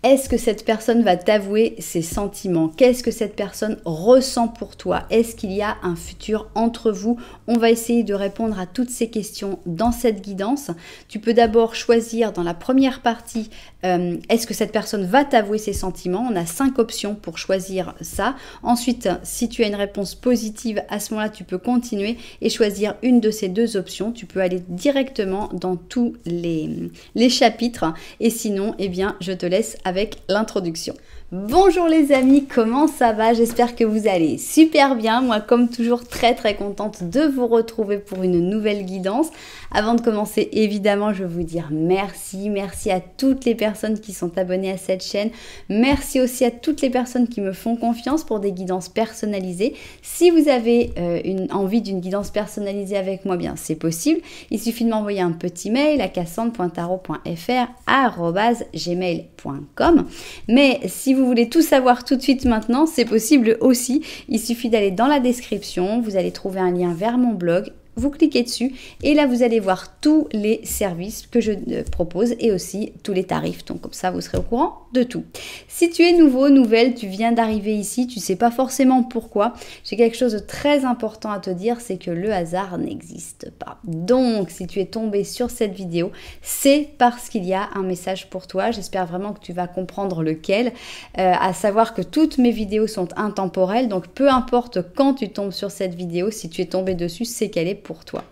est-ce que cette personne va t'avouer ses sentiments? Qu'est-ce que cette personne ressent pour toi? Est-ce qu'il y a un futur entre vous? On va essayer de répondre à toutes ces questions dans cette guidance. Tu peux d'abord choisir dans la première partie, est-ce que cette personne va t'avouer ses sentiments? On a 5 options pour choisir ça. Ensuite, si tu as une réponse positive, à ce moment-là, tu peux continuer et choisir une de ces 2 options. Tu peux aller directement dans tous les chapitres. Et sinon, eh bien, je te laisse avec l'introduction. Bonjour les amis, comment ça va? J'espère que vous allez super bien. Moi, comme toujours, très contente de vous retrouver pour une nouvelle guidance. Avant de commencer, évidemment, je veux vous dire merci. Merci à toutes les personnes qui sont abonnées à cette chaîne. Merci aussi à toutes les personnes qui me font confiance pour des guidances personnalisées. Si vous avez envie d'une guidance personnalisée avec moi, bien c'est possible. Il suffit de m'envoyer un petit mail à cassandre.tarot.fr@gmail.com. Mais si vous voulez tout savoir tout de suite maintenant, c'est possible aussi. Il suffit d'aller dans la description, vous allez trouver un lien vers mon blog. Vous cliquez dessus et là vous allez voir tous les services que je propose et aussi tous les tarifs. Donc comme ça vous serez au courant de tout. Si tu es nouveau, nouvelle, tu viens d'arriver ici, tu ne sais pas forcément pourquoi, j'ai quelque chose de très important à te dire, c'est que le hasard n'existe pas. Donc si tu es tombé sur cette vidéo, c'est parce qu'il y a un message pour toi. J'espère vraiment que tu vas comprendre lequel, à savoir que toutes mes vidéos sont intemporelles. Donc peu importe quand tu tombes sur cette vidéo, si tu es tombé dessus, c'est qu'elle est pour toi.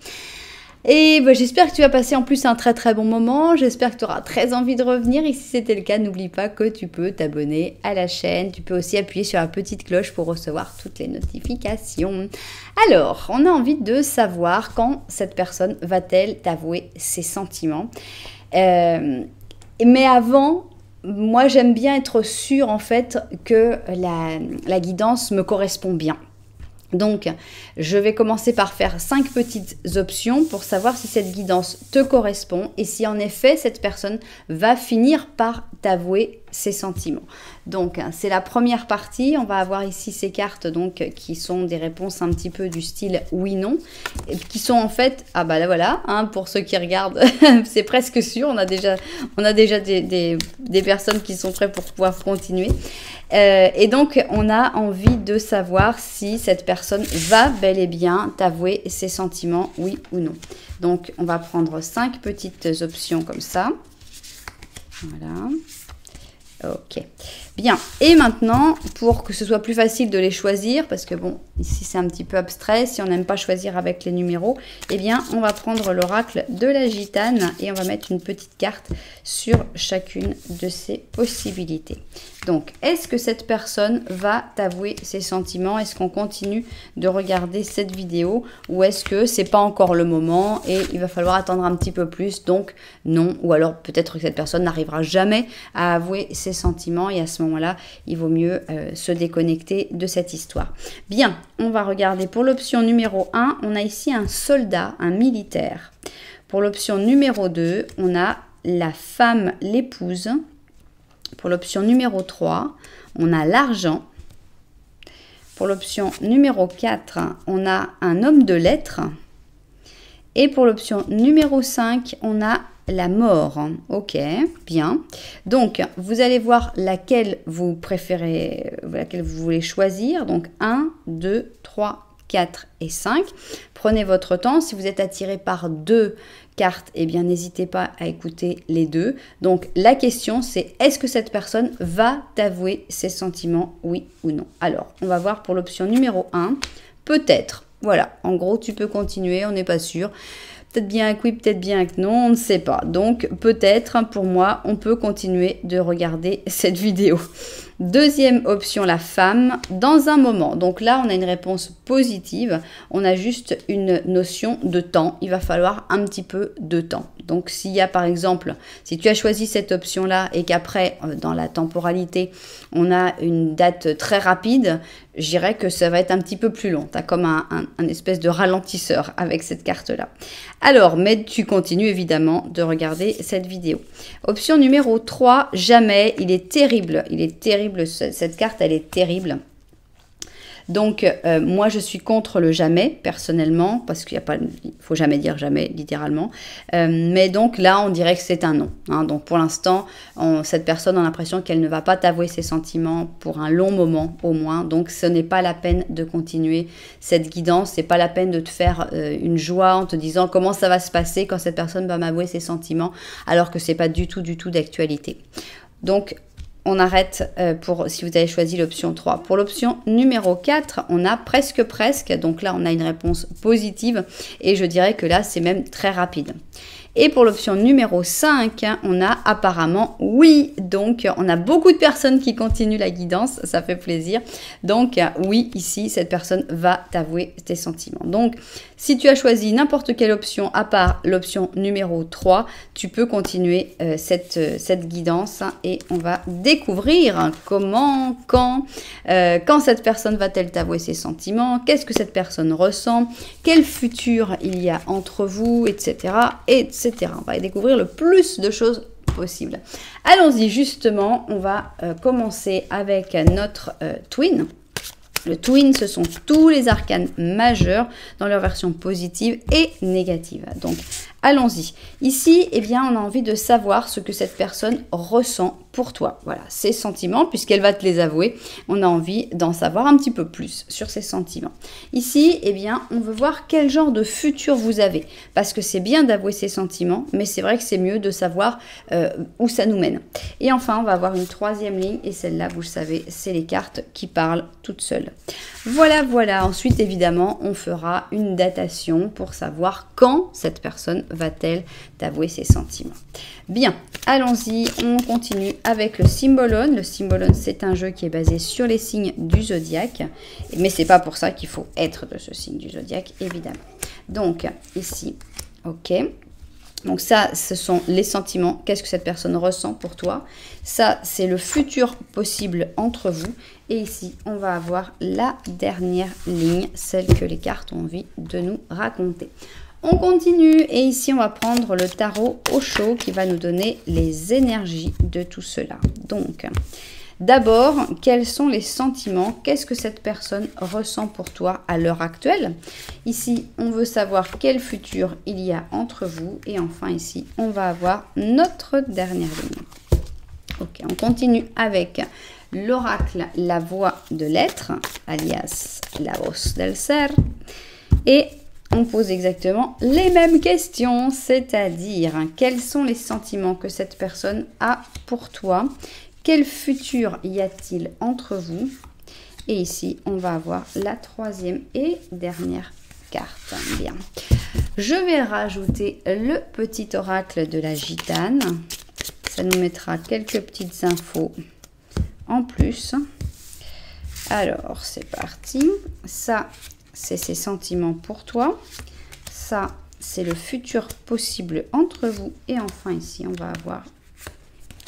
Et j'espère que tu vas passer en plus un très bon moment, j'espère que tu auras très envie de revenir et si c'était le cas, n'oublie pas que tu peux t'abonner à la chaîne, tu peux aussi appuyer sur la petite cloche pour recevoir toutes les notifications. Alors, on a envie de savoir quand cette personne va-t-elle t'avouer ses sentiments. Mais avant, moi j'aime bien être sûre en fait que la guidance me correspond bien. Donc, je vais commencer par faire 5 petites options pour savoir si cette guidance te correspond et si en effet cette personne va finir par t'avouer ses sentiments. Donc, c'est la première partie. On va avoir ici ces cartes donc qui sont des réponses un petit peu du style oui/non, qui sont en fait, ah bah là voilà, hein, pour ceux qui regardent, c'est presque sûr. On a déjà des personnes qui sont prêtes pour pouvoir continuer. Et donc, on a envie de savoir si cette personne va bel et bien t'avouer ses sentiments, oui ou non. Donc, on va prendre 5 petites options comme ça. Voilà. Ok. Bien. Et maintenant, pour que ce soit plus facile de les choisir, parce que bon, ici c'est un petit peu abstrait, si on n'aime pas choisir avec les numéros, eh bien, on va prendre l'oracle de la gitane et on va mettre une petite carte sur chacune de ces possibilités. Donc, est-ce que cette personne va t'avouer ses sentiments? Est-ce qu'on continue de regarder cette vidéo ou est-ce que c'est pas encore le moment et il va falloir attendre un petit peu plus? Donc, non. Ou alors, peut-être que cette personne n'arrivera jamais à avouer ses sentiments et à ce moment-là, il vaut mieux se déconnecter de cette histoire. Bien, on va regarder pour l'option numéro 1, on a ici un soldat, un militaire. Pour l'option numéro 2, on a la femme, l'épouse. Pour l'option numéro 3, on a l'argent. Pour l'option numéro 4, on a un homme de lettres. Et pour l'option numéro 5, on a la mort. Ok, bien. Donc, vous allez voir laquelle vous préférez, laquelle vous voulez choisir. Donc, 1, 2, 3, 4 et 5. Prenez votre temps. Si vous êtes attiré par 2 cartes, eh bien, n'hésitez pas à écouter les 2. Donc, la question, c'est est-ce que cette personne va t'avouer ses sentiments, oui ou non? Alors, on va voir pour l'option numéro 1. Peut-être. Voilà, en gros, tu peux continuer, on n'est pas sûr. Peut-être bien avec oui, peut-être bien avec non, on ne sait pas. Donc, peut-être, pour moi, on peut continuer de regarder cette vidéo. Deuxième option, la femme, dans un moment. Donc là, on a une réponse positive. On a juste une notion de temps. Il va falloir un petit peu de temps. Donc, s'il y a par exemple, si tu as choisi cette option-là et qu'après, dans la temporalité, on a une date très rapide, je dirais que ça va être un petit peu plus long. Tu as comme un espèce de ralentisseur avec cette carte-là. Alors, mais tu continues évidemment de regarder cette vidéo. Option numéro 3, jamais. Il est terrible. Il est terrible. Cette carte, elle est terrible. Donc, moi, je suis contre le jamais, personnellement, parce qu'il faut jamais dire jamais, littéralement. Mais donc, là, on dirait que c'est un non. Hein. Donc, pour l'instant, cette personne a l'impression qu'elle ne va pas t'avouer ses sentiments pour un long moment, au moins. Donc, ce n'est pas la peine de continuer cette guidance. C'est pas la peine de te faire une joie en te disant comment ça va se passer quand cette personne va m'avouer ses sentiments, alors que c'est pas du tout d'actualité. Donc, on arrête si vous avez choisi l'option 3. Pour l'option numéro 4, on a presque. Donc là, on a une réponse positive et je dirais que là, c'est même très rapide. Et pour l'option numéro 5, on a apparemment oui. Donc, on a beaucoup de personnes qui continuent la guidance. Ça fait plaisir. Donc, oui, ici, cette personne va t'avouer tes sentiments. Donc, si tu as choisi n'importe quelle option à part l'option numéro 3, tu peux continuer cette guidance et on va découvrir comment, quand cette personne va-t-elle t'avouer ses sentiments, qu'est-ce que cette personne ressent, quel futur il y a entre vous, etc., etc. On va découvrir le plus de choses possible. Allons-y justement, on va commencer avec notre twin. Le twin, ce sont tous les arcanes majeurs dans leur version positive et négative. Donc, allons-y. Ici, eh bien, on a envie de savoir ce que cette personne ressent pour toi. Voilà, ses sentiments, puisqu'elle va te les avouer. On a envie d'en savoir un petit peu plus sur ses sentiments. Ici, eh bien, on veut voir quel genre de futur vous avez. Parce que c'est bien d'avouer ses sentiments, mais c'est vrai que c'est mieux de savoir où ça nous mène. Et enfin, on va avoir une troisième ligne, et celle-là, vous le savez, c'est les cartes qui parlent toutes seules. Voilà. Ensuite, évidemment, on fera une datation pour savoir quand cette personne va-t-elle t'avouer ses sentiments. Bien, allons-y, on continue avec le Symbolone. Le Symbolone, c'est un jeu qui est basé sur les signes du zodiaque, mais c'est pas pour ça qu'il faut être de ce signe du zodiaque, évidemment. Donc, ici, ok. Donc ça, ce sont les sentiments. Qu'est-ce que cette personne ressent pour toi? Ça, c'est le futur possible entre vous. Et ici, on va avoir la dernière ligne, celle que les cartes ont envie de nous raconter. On continue et ici, on va prendre le tarot Osho qui va nous donner les énergies de tout cela. Donc, d'abord, quels sont les sentiments? Qu'est-ce que cette personne ressent pour toi à l'heure actuelle? Ici, on veut savoir quel futur il y a entre vous. Et enfin, ici, on va avoir notre dernière ligne. Ok, on continue avec l'oracle La Voix de l'Être, alias La Voz del Ser. Et on pose exactement les mêmes questions, c'est-à-dire quels sont les sentiments que cette personne a pour toi? Quel futur y a-t-il entre vous? Et ici, on va avoir la troisième et dernière carte. Bien. Je vais rajouter le petit oracle de la gitane. Ça nous mettra quelques petites infos en plus. Alors, c'est parti. Ça, c'est ses sentiments pour toi. Ça, c'est le futur possible entre vous. Et enfin, ici, on va avoir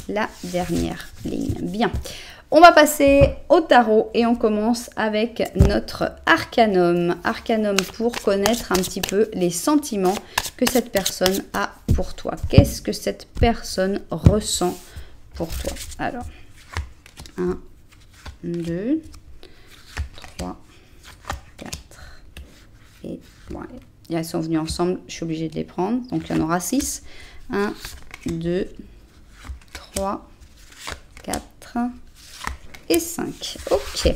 la dernière ligne. Bien, on va passer au tarot et on commence avec notre arcanum. Arcanum pour connaître un petit peu les sentiments que cette personne a pour toi. Qu'est-ce que cette personne ressent pour toi? Alors, 1, 2, 3, 4 et voilà. Elles sont venues ensemble, je suis obligée de les prendre. Donc, il y en aura 6. 1, 2, 3, 4 et 5. Ok.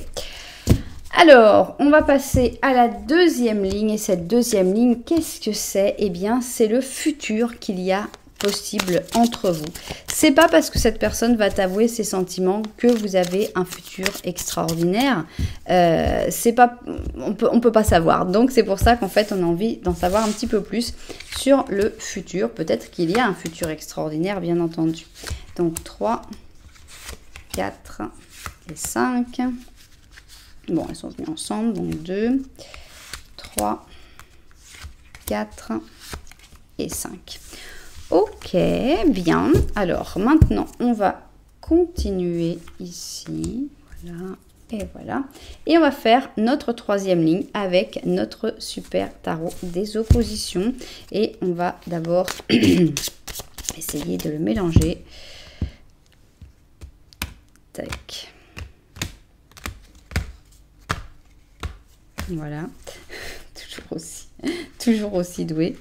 Alors, on va passer à la deuxième ligne. Et cette deuxième ligne, qu'est-ce que c'est? Eh bien, c'est le futur qu'il y a possible entre vous. C'est pas parce que cette personne va t'avouer ses sentiments que vous avez un futur extraordinaire. C'est pas, on peut pas savoir. Donc c'est pour ça qu'en fait on a envie d'en savoir un petit peu plus sur le futur. Peut-être qu'il y a un futur extraordinaire, bien entendu. Donc 3, 4 et 5. Bon, elles sont venues ensemble. Donc 2, 3, 4 et 5. Ok, bien. Alors, maintenant, on va continuer ici. Voilà, et voilà. Et on va faire notre troisième ligne avec notre super tarot des oppositions. Et on va d'abord essayer de le mélanger. Tac. Voilà. Toujours aussi doué.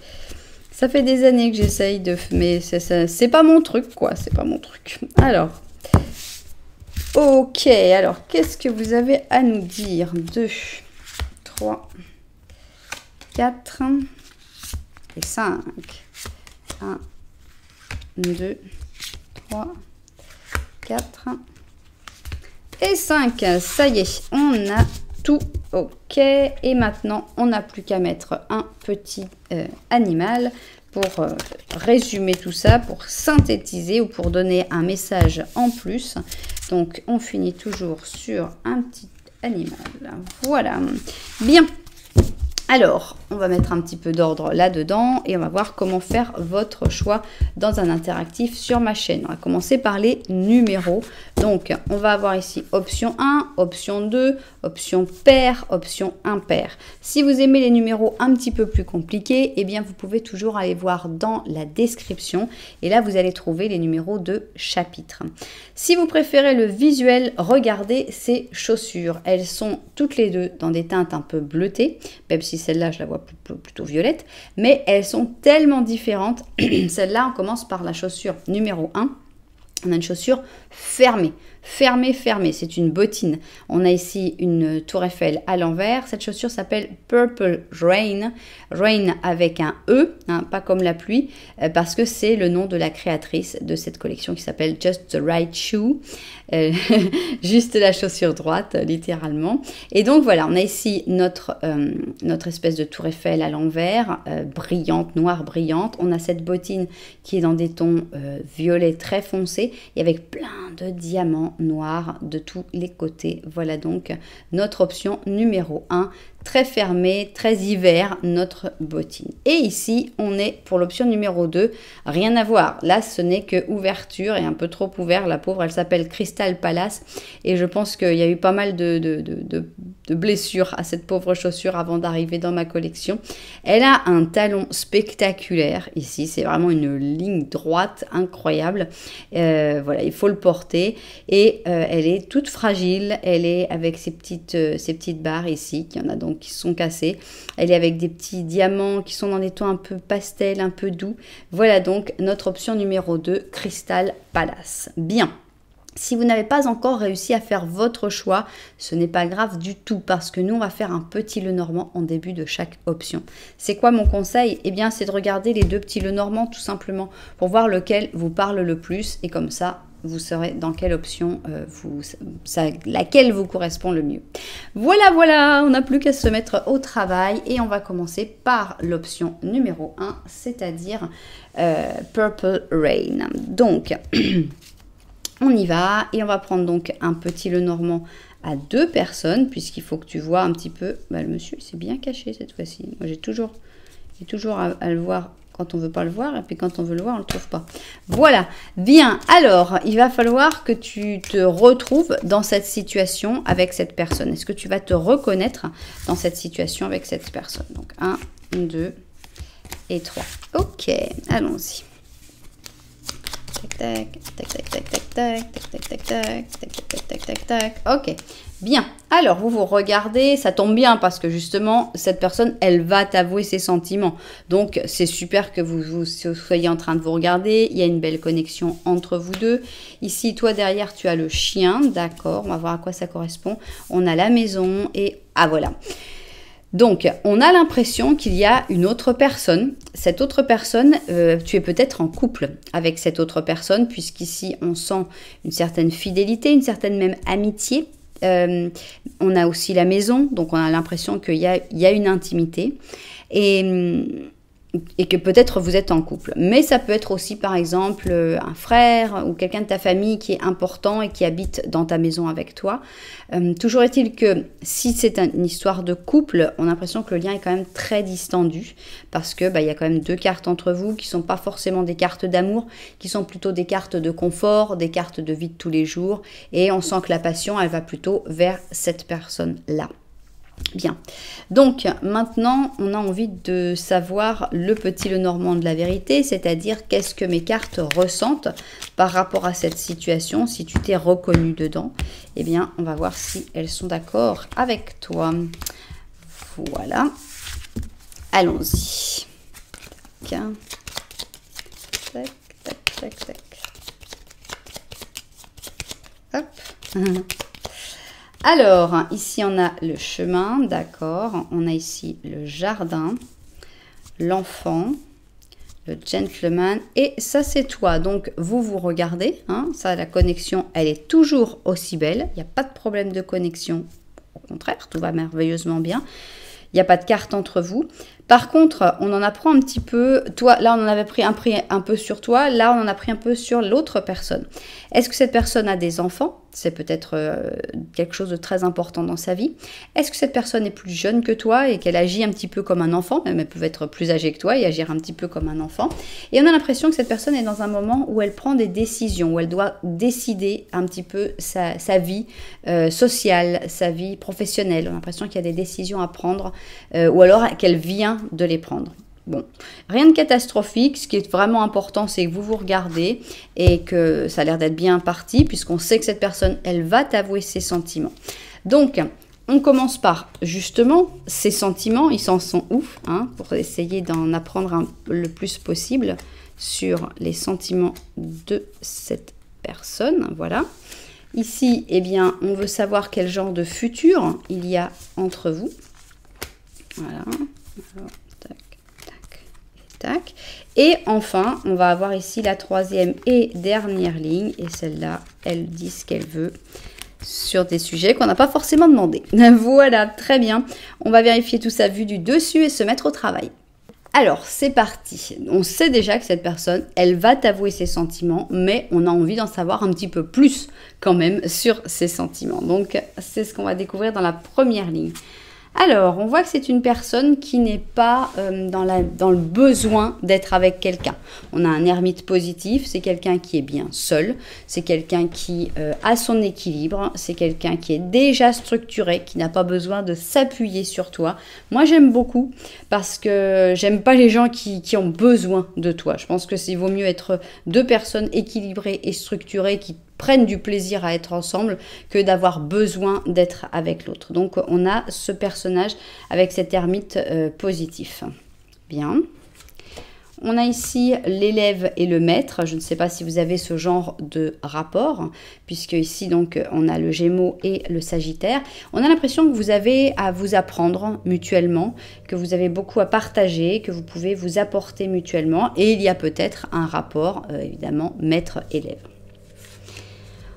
Ça fait des années que j'essaye de... Mais c'est pas mon truc, quoi. C'est pas mon truc. Alors. Ok. Alors, qu'est-ce que vous avez à nous dire? 2, 3, 4 et 5. 1, 2, 3, 4 et 5. Ça y est, on a tout ok. Et maintenant, on n'a plus qu'à mettre un petit animal pour résumer tout ça, pour synthétiser ou pour donner un message en plus. Donc, on finit toujours sur un petit animal. Voilà. Bien. Alors, on va mettre un petit peu d'ordre là-dedans et on va voir comment faire votre choix dans un interactif sur ma chaîne. On va commencer par les numéros. Donc, on va avoir ici option 1, option 2, option pair, option impair. Si vous aimez les numéros un petit peu plus compliqués, eh bien, vous pouvez toujours aller voir dans la description. Et là, vous allez trouver les numéros de chapitre. Si vous préférez le visuel, regardez ces chaussures. Elles sont toutes les deux dans des teintes un peu bleutées, même si celle-là, je la vois plutôt violette, mais elles sont tellement différentes. Celle-là, on commence par la chaussure numéro 1. On a une chaussure fermée. Fermée. C'est une bottine. On a ici une tour Eiffel à l'envers. Cette chaussure s'appelle Purple Rain. Rain avec un E, hein, pas comme la pluie, parce que c'est le nom de la créatrice de cette collection qui s'appelle Just the Right Shoe. Juste la chaussure droite, littéralement. Et donc voilà, on a ici notre espèce de tour Eiffel à l'envers, brillante, noire brillante. On a cette bottine qui est dans des tons violets très foncés et avec plein de diamants noirs de tous les côtés. Voilà donc notre option numéro 1. Très fermée, très hiver, notre bottine. Et ici, on est pour l'option numéro 2. Rien à voir. Là, ce n'est que ouverture et un peu trop ouvert. La pauvre, elle s'appelle Crystal Palace. Et je pense qu'il y a eu pas mal de blessures à cette pauvre chaussure avant d'arriver dans ma collection. Elle a un talon spectaculaire. Ici, c'est vraiment une ligne droite incroyable. Voilà, il faut le porter. Et elle est toute fragile. Elle est avec ces petites barres ici, qui en a donc qui sont cassés. Elle est avec des petits diamants qui sont dans des tons un peu pastel, un peu doux. Voilà donc notre option numéro 2, Crystal Palace. Bien. Si vous n'avez pas encore réussi à faire votre choix, ce n'est pas grave du tout parce que nous, on va faire un petit Lenormand en début de chaque option. C'est quoi mon conseil? Eh bien, c'est de regarder les deux petits Lenormand tout simplement pour voir lequel vous parle le plus et comme ça, vous saurez dans quelle option laquelle vous correspond le mieux. Voilà, on n'a plus qu'à se mettre au travail et on va commencer par l'option numéro 1, c'est-à-dire Purple Rain. Donc, on y va et on va prendre donc un petit Lenormand à 2 personnes puisqu'il faut que tu vois un petit peu, le monsieur il s'est bien caché cette fois-ci. Moi j'ai toujours à le voir quand on ne veut pas le voir, et puis quand on veut le voir, on ne le trouve pas. Voilà, bien, alors, il va falloir que tu te retrouves dans cette situation avec cette personne. Est-ce que tu vas te reconnaître dans cette situation avec cette personne? Donc, 1, 2 et 3. Ok, allons-y. Tac, tac, tac, tac, tac, tac, tac, tac, tac, tac, tac, tac, tac, tac, tac. Ok, bien. Alors, vous regardez, ça tombe bien parce que justement, cette personne, elle va t'avouer ses sentiments. Donc, c'est super que vous soyez en train de vous regarder. Il y a une belle connexion entre vous deux. Ici, toi, derrière, tu as le chien. D'accord, on va voir à quoi ça correspond. On a la maison et... Ah, voilà. Donc, on a l'impression qu'il y a une autre personne. Cette autre personne, tu es peut-être en couple avec cette autre personne, puisqu'ici, on sent une certaine fidélité, une certaine même amitié. On a aussi la maison, donc on a l'impression qu'il y a une intimité. Et que peut-être vous êtes en couple. Mais ça peut être aussi, par exemple, un frère ou quelqu'un de ta famille qui est important et qui habite dans ta maison avec toi. Toujours est-il que si c'est une histoire de couple, on a l'impression que le lien est quand même très distendu parce que il y a quand même 2 cartes entre vous qui ne sont pas forcément des cartes d'amour, qui sont plutôt des cartes de confort, des cartes de vie de tous les jours. Et on sent que la passion, elle va plutôt vers cette personne-là. Bien, donc maintenant on a envie de savoir le petit Lenormand de la vérité, c'est-à-dire qu'est-ce que mes cartes ressentent par rapport à cette situation, si tu t'es reconnu dedans. Eh bien, on va voir si elles sont d'accord avec toi. Voilà. Allons-y. Tac, tac, tac, tac. Hop. Alors, ici, on a le chemin, d'accord. On a ici le jardin, l'enfant, le gentleman. Et ça, c'est toi. Donc, vous regardez. Hein, ça, la connexion, elle est toujours aussi belle. Il n'y a pas de problème de connexion. Au contraire, tout va merveilleusement bien. Il n'y a pas de carte entre vous. Par contre, on en apprend un petit peu. Toi, là, on en avait pris un peu sur toi. Là, on en a pris un peu sur l'autre personne. Est-ce que cette personne a des enfants? C'est peut-être quelque chose de très important dans sa vie. Est-ce que cette personne est plus jeune que toi et qu'elle agit un petit peu comme un enfant? Même elle peut être plus âgée que toi et agir un petit peu comme un enfant. Et on a l'impression que cette personne est dans un moment où elle prend des décisions, où elle doit décider un petit peu sa vie sociale, sa vie professionnelle. On a l'impression qu'il y a des décisions à prendre ou alors qu'elle vient de les prendre. Bon, rien de catastrophique. Ce qui est vraiment important, c'est que vous regardez et que ça a l'air d'être bien parti, puisqu'on sait que cette personne, elle va t'avouer ses sentiments. Donc, on commence par, justement, ses sentiments. Ils s'en sont ouf, hein, pour essayer d'en apprendre le plus possible sur les sentiments de cette personne. Voilà. Ici, eh bien, on veut savoir quel genre de futur il y a entre vous. Voilà. Alors, tac, tac, et tac. Et enfin, on va avoir ici la troisième et dernière ligne. Et celle-là, elle dit ce qu'elle veut sur des sujets qu'on n'a pas forcément demandé. Voilà, très bien. On va vérifier tout ça vu du dessus et se mettre au travail. Alors, c'est parti. On sait déjà que cette personne, elle va t'avouer ses sentiments, mais on a envie d'en savoir un petit peu plus quand même sur ses sentiments. Donc, c'est ce qu'on va découvrir dans la première ligne. Alors, on voit que c'est une personne qui n'est pas dans le besoin d'être avec quelqu'un. On a un ermite positif, c'est quelqu'un qui est bien seul, c'est quelqu'un qui a son équilibre, c'est quelqu'un qui est déjà structuré, qui n'a pas besoin de s'appuyer sur toi. Moi, j'aime beaucoup parce que j'aime pas les gens qui ont besoin de toi. Je pense que il vaut mieux être deux personnes équilibrées et structurées qui prennent du plaisir à être ensemble que d'avoir besoin d'être avec l'autre. Donc, on a ce personnage avec cet ermite positif. Bien. On a ici l'élève et le maître. Je ne sais pas si vous avez ce genre de rapport, puisque ici, donc, on a le Gémeaux et le Sagittaire. On a l'impression que vous avez à vous apprendre mutuellement, que vous avez beaucoup à partager, que vous pouvez vous apporter mutuellement. Et il y a peut-être un rapport, évidemment, maître-élève.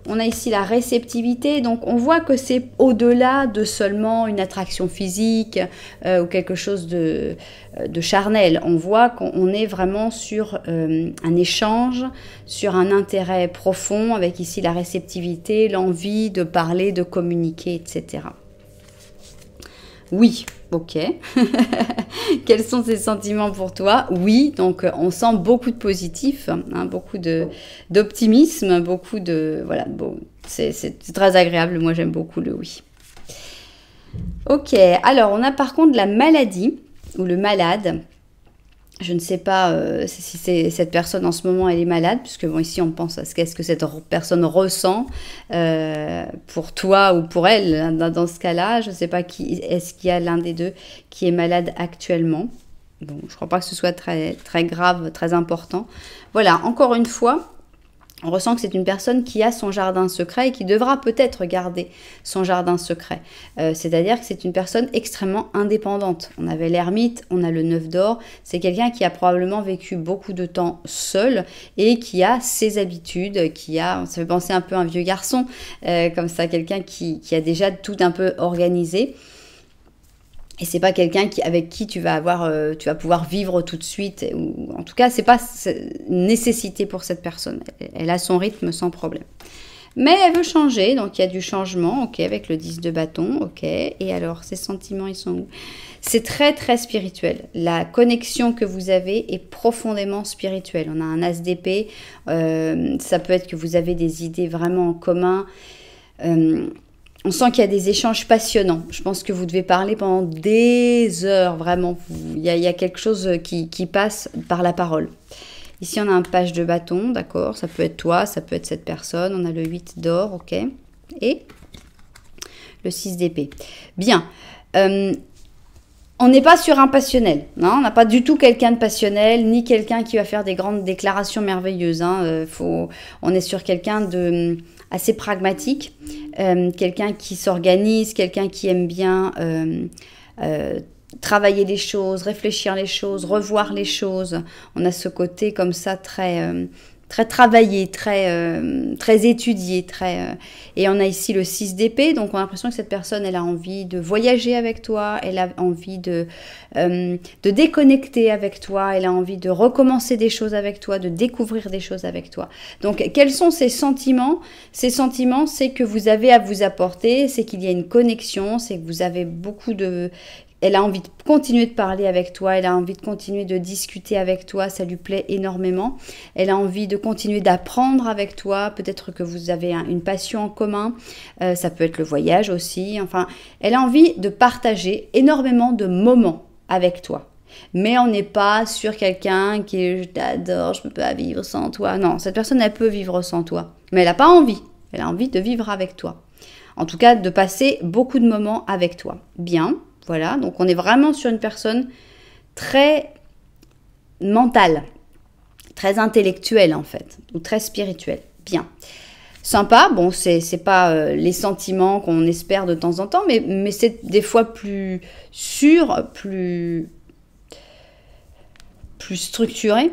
On a ici la réceptivité, donc on voit que c'est au-delà de seulement une attraction physique ou quelque chose de charnel. On voit qu'on est vraiment sur un échange, sur un intérêt profond, avec ici la réceptivité, l'envie de parler, de communiquer, etc. Oui, ok. Quels sont ces sentiments pour toi? Oui, donc on sent beaucoup de positif, hein, beaucoup d'optimisme, beaucoup de... Voilà, bon, c'est très agréable, moi j'aime beaucoup le oui. Ok, alors on a par contre la maladie, ou le malade. Je ne sais pas si cette personne en ce moment elle est malade, puisque bon ici on pense à ce que cette personne ressent pour toi ou pour elle dans ce cas-là. Je ne sais pas est-ce qu'il y a l'un des deux qui est malade actuellement. Bon, je ne crois pas que ce soit très, très grave, très important. Voilà, encore une fois, on ressent que c'est une personne qui a son jardin secret et qui devra peut-être garder son jardin secret. C'est-à-dire que c'est une personne extrêmement indépendante. On avait l'ermite, on a le 9 d'or. C'est quelqu'un qui a probablement vécu beaucoup de temps seul et qui a ses habitudes, ça fait penser un peu à un vieux garçon, comme ça, quelqu'un qui a déjà tout un peu organisé. Et c'est pas quelqu'un avec qui tu vas pouvoir vivre tout de suite. Ou, en tout cas, c'est pas une nécessité pour cette personne. Elle a son rythme sans problème. Mais elle veut changer, donc il y a du changement, ok, avec le 10 de bâton, ok. Et alors, ses sentiments, ils sont où? C'est très, très spirituel. La connexion que vous avez est profondément spirituelle. On a un as d'épée, ça peut être que vous avez des idées vraiment en commun. On sent qu'il y a des échanges passionnants. Je pense que vous devez parler pendant des heures, vraiment. Il y a quelque chose qui passe par la parole. Ici, on a un page de bâton, d'accord. Ça peut être toi, ça peut être cette personne. On a le 8 d'or, ok. Et le 6 d'épée. Bien. On n'est pas sur un passionnel, non, on n'a pas du tout quelqu'un de passionnel, ni quelqu'un qui va faire des grandes déclarations merveilleuses. Hein. On est sur quelqu'un de assez pragmatique, quelqu'un qui s'organise, quelqu'un qui aime bien travailler les choses, réfléchir les choses, revoir les choses. On a ce côté comme ça très travaillé, très étudié, et on a ici le 6 d'épée, donc on a l'impression que cette personne, elle a envie de voyager avec toi, elle a envie de déconnecter avec toi, elle a envie de recommencer des choses avec toi, de découvrir des choses avec toi. Donc, quels sont ces sentiments? Ces sentiments, c'est que vous avez à vous apporter, c'est qu'il y a une connexion, c'est que vous avez beaucoup de... Elle a envie de continuer de parler avec toi, elle a envie de continuer de discuter avec toi, ça lui plaît énormément. Elle a envie de continuer d'apprendre avec toi, peut-être que vous avez une passion en commun, ça peut être le voyage aussi. Enfin, elle a envie de partager énormément de moments avec toi. Mais on n'est pas sur quelqu'un qui est « je t'adore, je ne peux pas vivre sans toi ». Non, cette personne, elle peut vivre sans toi, mais elle n'a pas envie. Elle a envie de vivre avec toi. En tout cas, de passer beaucoup de moments avec toi. Bien. Voilà, donc on est vraiment sur une personne très mentale, très intellectuelle en fait, ou très spirituelle. Bien. Sympa, bon, c'est pas les sentiments qu'on espère de temps en temps, mais c'est des fois plus sûr, plus structuré.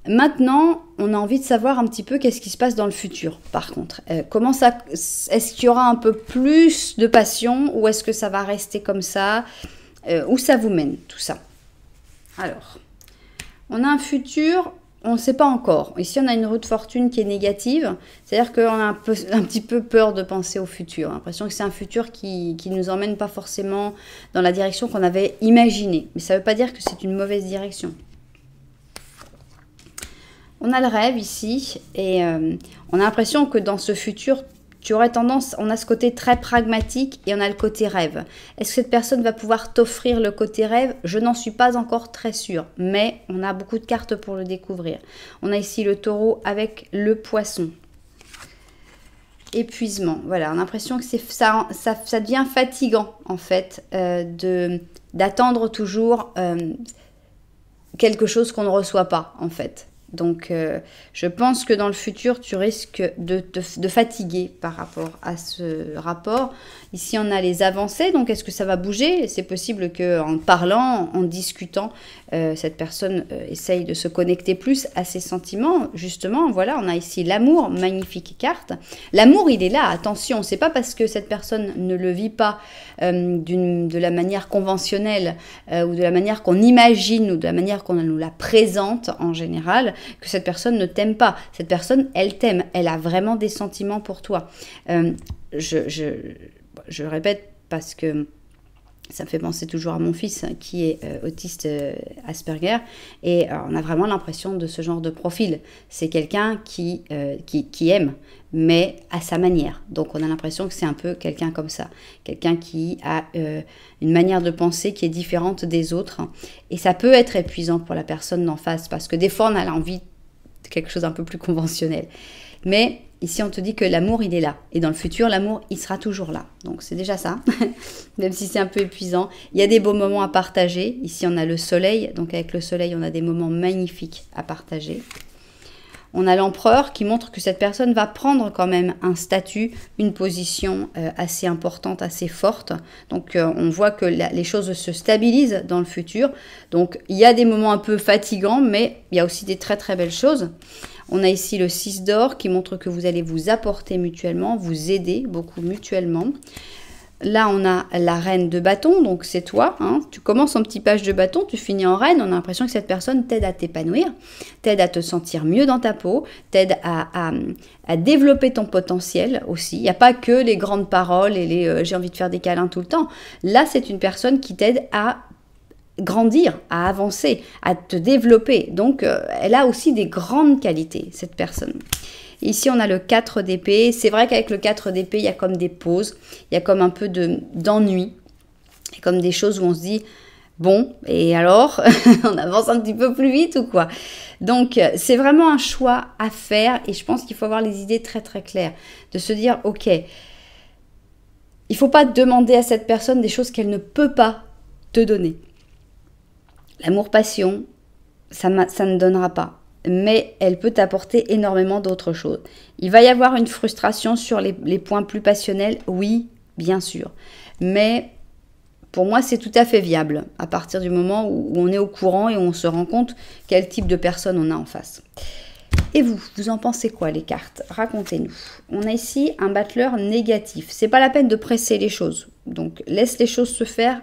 Maintenant, on a envie de savoir un petit peu qu'est-ce qui se passe dans le futur, par contre. Est-ce qu'il y aura un peu plus de passion ou est-ce que ça va rester comme ça? Où ça vous mène, tout ça? Alors, on a un futur, on ne sait pas encore. Ici, on a une roue de fortune qui est négative, c'est-à-dire qu'on a un petit peu peur de penser au futur. On a l'impression que c'est un futur qui nous emmène pas forcément dans la direction qu'on avait imaginée. Mais ça ne veut pas dire que c'est une mauvaise direction. On a le rêve ici et on a l'impression que dans ce futur, tu aurais tendance, on a ce côté très pragmatique et on a le côté rêve. Est-ce que cette personne va pouvoir t'offrir le côté rêve? Je n'en suis pas encore très sûre, mais on a beaucoup de cartes pour le découvrir. On a ici le taureau avec le poisson. Épuisement, voilà, on a l'impression que ça devient fatigant en fait d'attendre toujours quelque chose qu'on ne reçoit pas en fait. Donc, je pense que dans le futur, tu risques de fatiguer par rapport à ce rapport. Ici, on a les avancées. Donc, est-ce que ça va bouger? C'est possible qu'en parlant, en discutant, cette personne essaye de se connecter plus à ses sentiments. Justement, voilà, on a ici l'amour, magnifique carte. L'amour, il est là, attention. C'est pas parce que cette personne ne le vit pas de la manière conventionnelle ou de la manière qu'on imagine ou de la manière qu'on nous la présente en général que cette personne ne t'aime pas. Cette personne, elle t'aime. Elle a vraiment des sentiments pour toi. Je répète parce que ça me fait penser toujours à mon fils qui est autiste Asperger et on a vraiment l'impression de ce genre de profil. C'est quelqu'un qui aime, mais à sa manière. Donc on a l'impression que c'est un peu quelqu'un comme ça. Quelqu'un qui a une manière de penser qui est différente des autres. Et ça peut être épuisant pour la personne d'en face parce que des fois on a envie de quelque chose un peu plus conventionnel. Mais ici, on te dit que l'amour, il est là. Et dans le futur, l'amour, il sera toujours là. Donc, c'est déjà ça. Même si c'est un peu épuisant. Il y a des beaux moments à partager. Ici, on a le soleil. Donc, avec le soleil, on a des moments magnifiques à partager. On a l'empereur qui montre que cette personne va prendre quand même un statut, une position assez importante, assez forte. Donc, on voit que les choses se stabilisent dans le futur. Donc, il y a des moments un peu fatigants, mais il y a aussi des très, très belles choses. On a ici le 6 d'or qui montre que vous allez vous apporter mutuellement, vous aider beaucoup mutuellement. Là, on a la reine de bâton, donc c'est toi. Hein. Tu commences en petit page de bâton, tu finis en reine. On a l'impression que cette personne t'aide à t'épanouir, t'aide à te sentir mieux dans ta peau, t'aide à développer ton potentiel aussi. Il n'y a pas que les grandes paroles et les j'ai envie de faire des câlins tout le temps. Là, c'est une personne qui t'aide à grandir, à avancer, à te développer. Donc, elle a aussi des grandes qualités, cette personne. Ici, on a le 4 d'épée. C'est vrai qu'avec le 4 d'épée, il y a comme des pauses, il y a comme un peu d'ennui, il y a comme des choses où on se dit, bon, et alors, on avance un petit peu plus vite ou quoi? Donc, c'est vraiment un choix à faire et je pense qu'il faut avoir les idées très très claires, de se dire, ok, il ne faut pas demander à cette personne des choses qu'elle ne peut pas te donner. L'amour-passion, ça ne donnera pas. Mais elle peut t'apporter énormément d'autres choses. Il va y avoir une frustration sur les points plus passionnels, oui, bien sûr. Mais pour moi, c'est tout à fait viable à partir du moment où on est au courant et où on se rend compte quel type de personne on a en face. Et vous en pensez quoi les cartes? Racontez-nous. On a ici un battleur négatif. C'est pas la peine de presser les choses. Donc laisse les choses se faire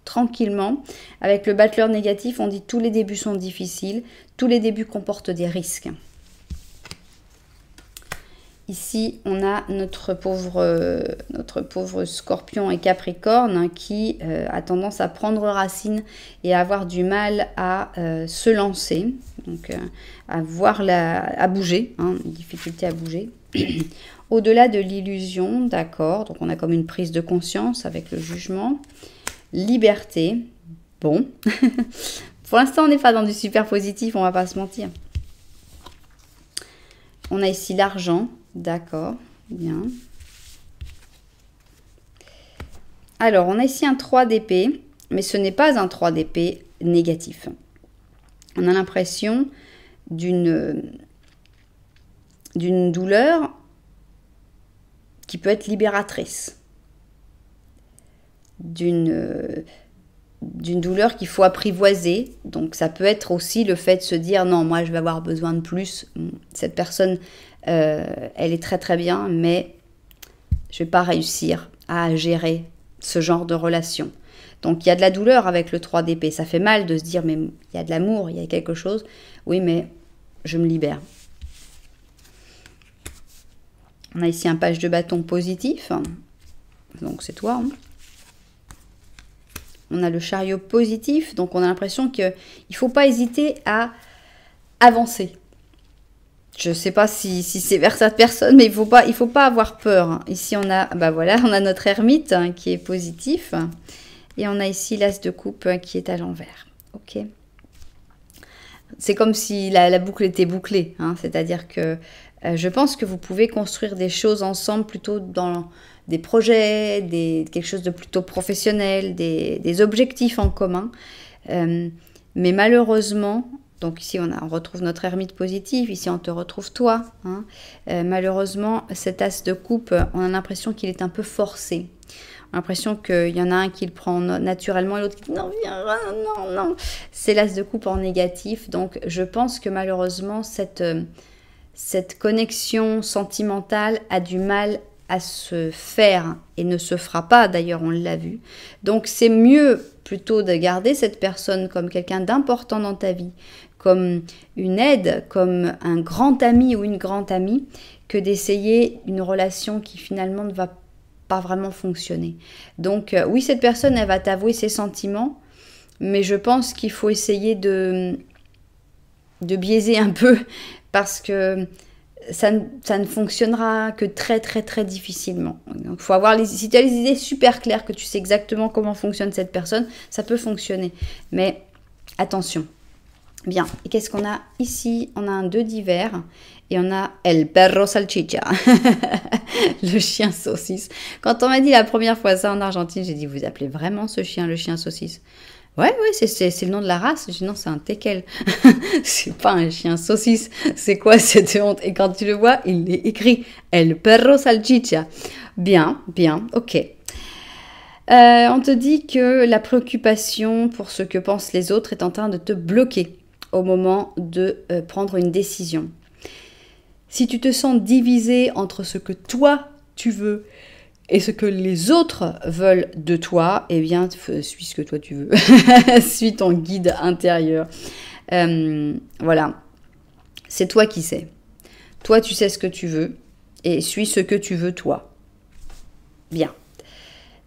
tranquillement. Avec le battleur négatif, on dit tous les débuts sont difficiles, tous les débuts comportent des risques. Ici, on a notre pauvre Scorpion et Capricorne qui a tendance à prendre racine et à avoir du mal à se lancer, donc à bouger, hein, une difficulté à bouger. Au-delà de l'illusion, d'accord, donc on a comme une prise de conscience avec le jugement. Liberté, bon, pour l'instant on n'est pas dans du super positif, on va pas se mentir. On a ici l'argent. D'accord, bien. Alors, on a ici un 3 d'épée, mais ce n'est pas un 3 d'épée négatif. On a l'impression d'une douleur qui peut être libératrice. D'une douleur qu'il faut apprivoiser. Donc, ça peut être aussi le fait de se dire, non, moi, je vais avoir besoin de plus. Cette personne... elle est très très bien, mais je ne vais pas réussir à gérer ce genre de relation. Donc il y a de la douleur avec le 3 d'épée. Ça fait mal de se dire, mais il y a de l'amour, il y a quelque chose. Oui, mais je me libère. On a ici un page de bâton positif. Donc c'est toi. Hein. On a le chariot positif. Donc on a l'impression qu'il ne faut pas hésiter à avancer. Je ne sais pas si c'est vers cette personne, mais il faut pas avoir peur. Ici, on a, voilà, on a notre ermite hein, qui est positif. Et on a ici l'as de coupe qui est à l'envers. Ok. C'est comme si la boucle était bouclée. Hein, c'est-à-dire que je pense que vous pouvez construire des choses ensemble plutôt dans des projets, quelque chose de plutôt professionnel, des objectifs en commun. Mais malheureusement... Donc ici, on retrouve notre ermite positif. Ici, on te retrouve toi. Hein. Malheureusement, cet as de coupe, on a l'impression qu'il est un peu forcé. On a l'impression qu'il y en a un qui le prend naturellement et l'autre qui dit non, viens, non. C'est l'as de coupe en négatif. Donc, je pense que malheureusement, cette connexion sentimentale a du mal à se faire et ne se fera pas. D'ailleurs, on l'a vu. Donc, c'est mieux plutôt de garder cette personne comme quelqu'un d'important dans ta vie, comme une aide, comme un grand ami ou une grande amie, que d'essayer une relation qui finalement ne va pas vraiment fonctionner. Donc oui, cette personne, elle va t'avouer ses sentiments, mais je pense qu'il faut essayer de biaiser un peu, parce que ça ne fonctionnera que très très très difficilement. Donc faut avoir si tu as les idées super claires, que tu sais exactement comment fonctionne cette personne, ça peut fonctionner. Mais attention. Bien, et qu'est-ce qu'on a ici? On a un 2 d'hiver et on a El Perro Salchicha, le chien saucisse. Quand on m'a dit la première fois ça en Argentine, j'ai dit, vous appelez vraiment ce chien le chien saucisse? Ouais, c'est le nom de la race. J'ai dit non, c'est un teckel. C'est pas un chien saucisse. C'est quoi cette honte? Et quand tu le vois, il est écrit El Perro Salchicha. Bien, ok. On te dit que la préoccupation pour ce que pensent les autres est en train de te bloquer au moment de prendre une décision. Si tu te sens divisé entre ce que toi tu veux et ce que les autres veulent de toi, eh bien, suis ce que toi tu veux. Suis ton guide intérieur. Voilà. C'est toi qui sais. Toi, tu sais ce que tu veux et suis ce que tu veux toi. Bien.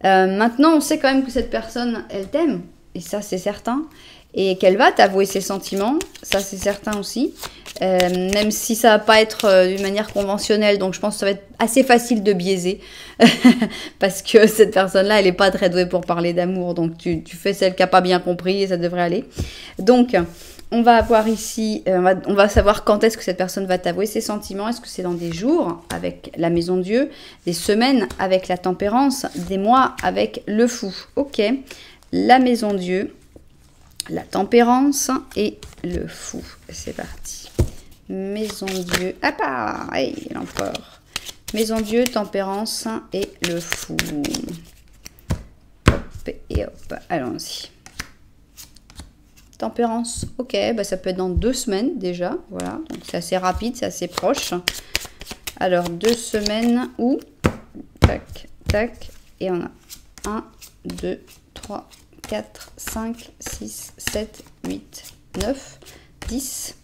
Maintenant, on sait quand même que cette personne, elle t'aime. Et ça, c'est certain. Et qu'elle va t'avouer ses sentiments. Ça, c'est certain aussi. Même si ça va pas être d'une manière conventionnelle. Donc, je pense que ça va être assez facile de biaiser. Parce que cette personne-là, elle n'est pas très douée pour parler d'amour. Donc, tu fais celle qui n'a pas bien compris et ça devrait aller. Donc, on va avoir ici, on va savoir quand est-ce que cette personne va t'avouer ses sentiments. Est-ce que c'est dans des jours avec la maison Dieu, des semaines avec la tempérance, des mois avec le fou. Ok, la maison Dieu. la tempérance et le fou. C'est parti. Maison Dieu. Ah bah, hey, l'empereur. Maison Dieu, tempérance et le fou. Hop et hop. Allons-y. Tempérance, ok, bah ça peut être dans 2 semaines déjà. Voilà, donc c'est assez rapide, c'est assez proche. Alors 2 semaines où, tac, tac, et on a 1, 2, 3, 4, 5, 6, 7, 8, 9, 10,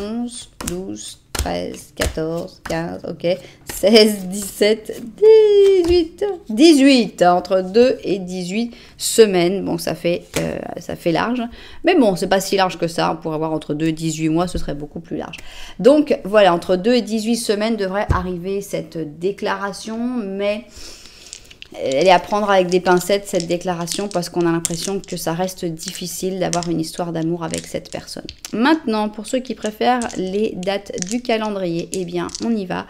11, 12, 13, 14, 15, ok, 16, 17, 18, entre 2 et 18 semaines. Bon, ça fait large, mais bon, c'est pas si large que ça. Pour avoir entre 2 et 18 mois, ce serait beaucoup plus large. Donc, voilà, entre 2 et 18 semaines devrait arriver cette déclaration, mais elle est à prendre avec des pincettes, cette déclaration, parce qu'on a l'impression que ça reste difficile d'avoir une histoire d'amour avec cette personne. Maintenant, pour ceux qui préfèrent les dates du calendrier, eh bien, on y va.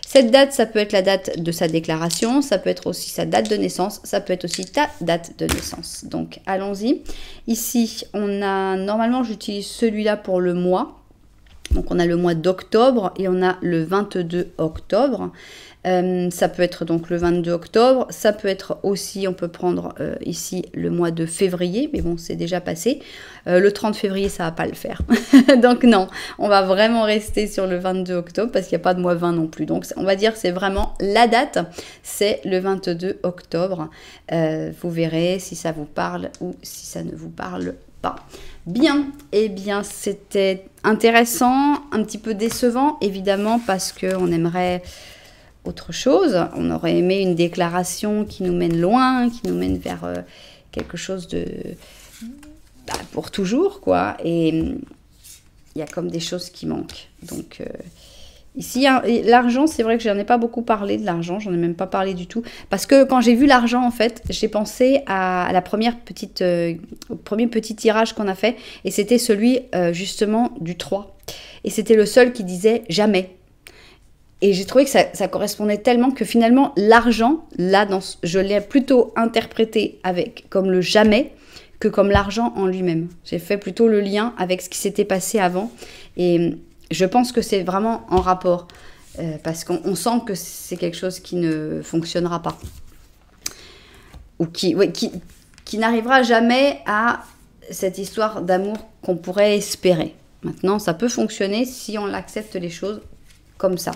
Cette date, ça peut être la date de sa déclaration, ça peut être aussi sa date de naissance, ça peut être aussi ta date de naissance. Donc, allons-y. Ici, on a, normalement, j'utilise celui-là pour le mois. Donc, on a le mois d'octobre et on a le 22 octobre. Ça peut être donc le 22 octobre, ça peut être aussi, on peut prendre ici le mois de février, mais bon, c'est déjà passé. Le 30 février, ça va pas le faire. Donc non, on va vraiment rester sur le 22 octobre parce qu'il n'y a pas de mois 20 non plus. Donc on va dire que c'est vraiment la date, c'est le 22 octobre. Vous verrez si ça vous parle ou si ça ne vous parle pas. Bien, eh bien c'était intéressant, un petit peu décevant évidemment parce qu'on aimerait autre chose. On aurait aimé une déclaration qui nous mène loin, qui nous mène vers quelque chose de pour toujours, quoi. Et il y a comme des choses qui manquent. Donc ici, l'argent, c'est vrai que j'en ai pas beaucoup parlé de l'argent, j'en ai même pas parlé du tout. Parce que quand j'ai vu l'argent, en fait, j'ai pensé à la au premier petit tirage qu'on a fait. Et c'était celui, justement, du 3. Et c'était le seul qui disait « jamais ». Et j'ai trouvé que ça correspondait tellement que finalement, l'argent, là, je l'ai plutôt interprété comme le jamais que comme l'argent en lui-même. J'ai fait plutôt le lien avec ce qui s'était passé avant. Et je pense que c'est vraiment en rapport. Parce qu'on sent que c'est quelque chose qui ne fonctionnera pas. Ou qui n'arrivera jamais à cette histoire d'amour qu'on pourrait espérer. Maintenant, ça peut fonctionner si on accepte les choses comme ça.